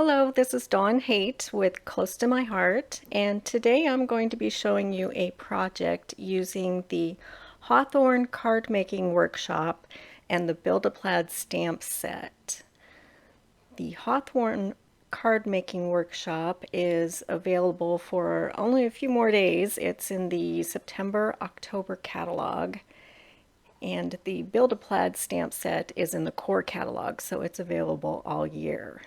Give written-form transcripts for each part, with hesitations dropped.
Hello, this is Dawn Haight with Close to My Heart, and today I'm going to be showing you a project using the Hawthorn card making workshop and the Build-a-Plaid stamp set. The Hawthorn card making workshop is available for only a few more days. It's in the September-October catalog, and the Build-a-Plaid stamp set is in the core catalog, so it's available all year.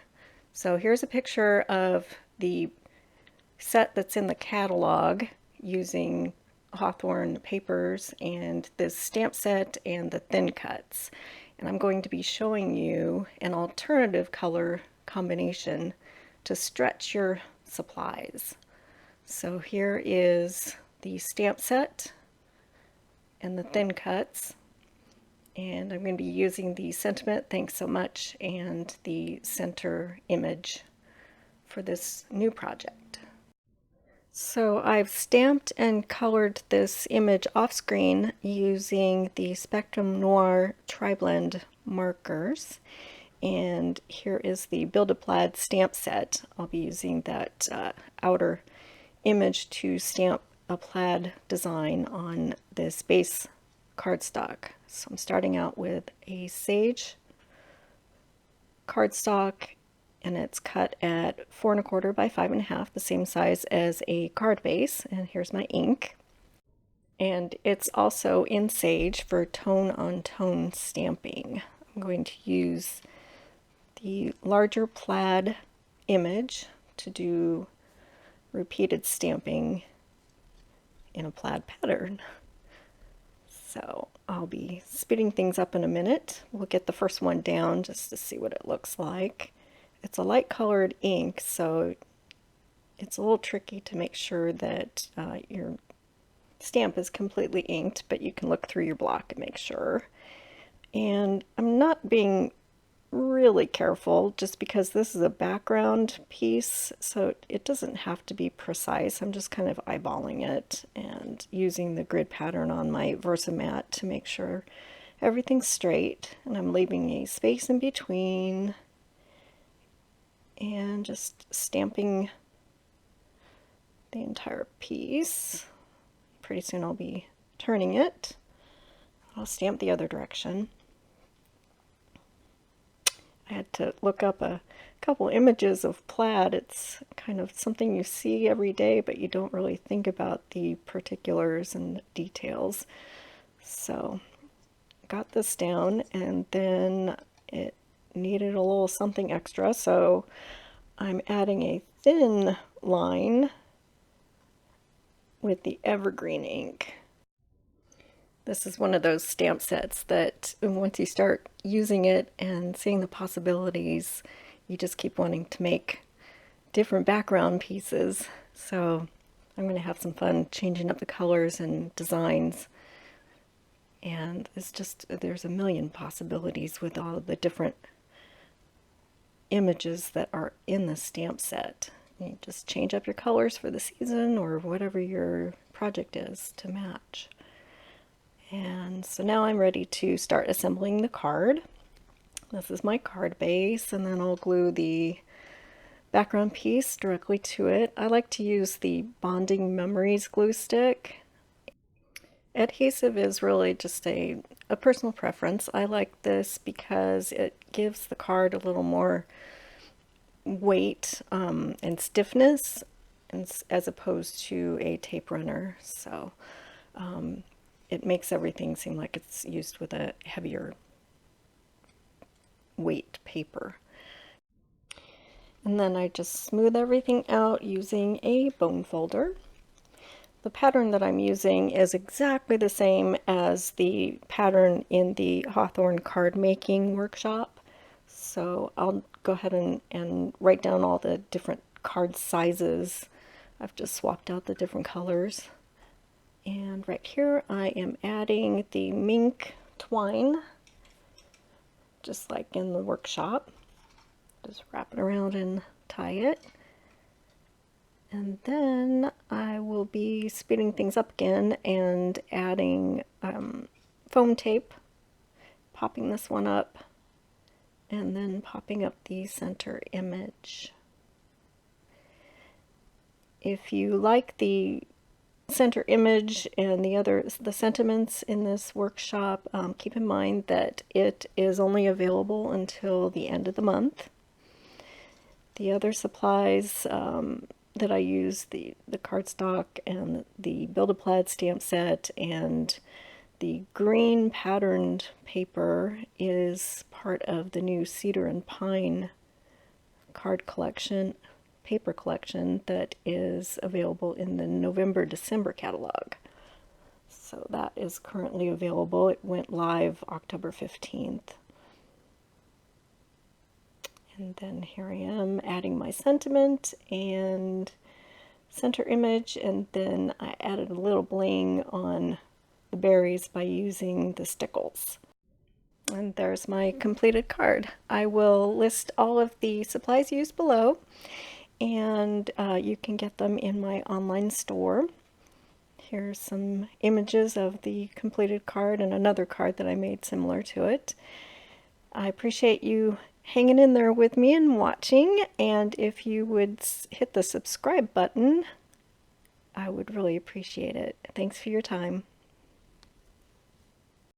So here's a picture of the set that's in the catalog using Hawthorn papers and this stamp set and the thin cuts. And I'm going to be showing you an alternative color combination to stretch your supplies. So here is the stamp set and the thin cuts. And I'm going to be using the sentiment, thanks so much, and the center image for this new project. So I've stamped and colored this image off screen using the Spectrum Noir Tri-Blend markers. And here is the Build-a-Plaid stamp set. I'll be using that outer image to stamp a plaid design on this base cardstock. So I'm starting out with a sage cardstock, and it's cut at 4 1/4 by 5 1/2, the same size as a card base. And here's my ink. And it's also in sage for tone on tone stamping. I'm going to use the larger plaid image to do repeated stamping in a plaid pattern. So I'll be speeding things up in a minute. We'll get the first one down just to see what it looks like. It's a light colored ink, so it's a little tricky to make sure that your stamp is completely inked, but you can look through your block and make sure. And I'm not being really careful just because this is a background piece, so it doesn't have to be precise. I'm just kind of eyeballing it and using the grid pattern on my Versamat to make sure everything's straight, and I'm leaving a space in between and just stamping the entire piece. Pretty soon I'll be turning it. I'll stamp the other direction. I had to look up a couple images of plaid. It's kind of something you see every day, but you don't really think about the particulars and details. So got this down, and then it needed a little something extra, so I'm adding a thin line with the Evergreen ink. This is one of those stamp sets that once you start using it and seeing the possibilities, you just keep wanting to make different background pieces. So I'm going to have some fun changing up the colors and designs. And it's just, there's a million possibilities with all of the different images that are in the stamp set. You just change up your colors for the season or whatever your project is to match. And so now I'm ready to start assembling the card. This is my card base, and then I'll glue the background piece directly to it. I like to use the Bonding Memories glue stick. Adhesive is really just a personal preference. I like this because it gives the card a little more weight and stiffness as opposed to a tape runner. So it makes everything seem like it's used with a heavier weight paper. And then I just smooth everything out using a bone folder. The pattern that I'm using is exactly the same as the pattern in the Hawthorn card making workshop. So I'll go ahead and write down all the different card sizes. I've just swapped out the different colors. And right here I am adding the mink twine, just like in the workshop. Just wrap it around and tie it. And then I will be speeding things up again and adding foam tape, popping this one up, and then popping up the center image. If you like the center image and the sentiments in this workshop, keep in mind that it is only available until the end of the month. The other supplies that I use, the cardstock and the Build-a-Plaid stamp set and the green patterned paper, is part of the new Cedar and Pine card collection, paper collection that is available in the November-December catalog. So that is currently available. It went live October 15th. And then here I am adding my sentiment and center image, and then I added a little bling on the berries by using the stickles. And there's my completed card. I will list all of the supplies used below, and you can get them in my online store. Here's some images of the completed card and another card that I made similar to it. I appreciate you hanging in there with me and watching, and if you would hit the subscribe button, I would really appreciate it. Thanks for your time.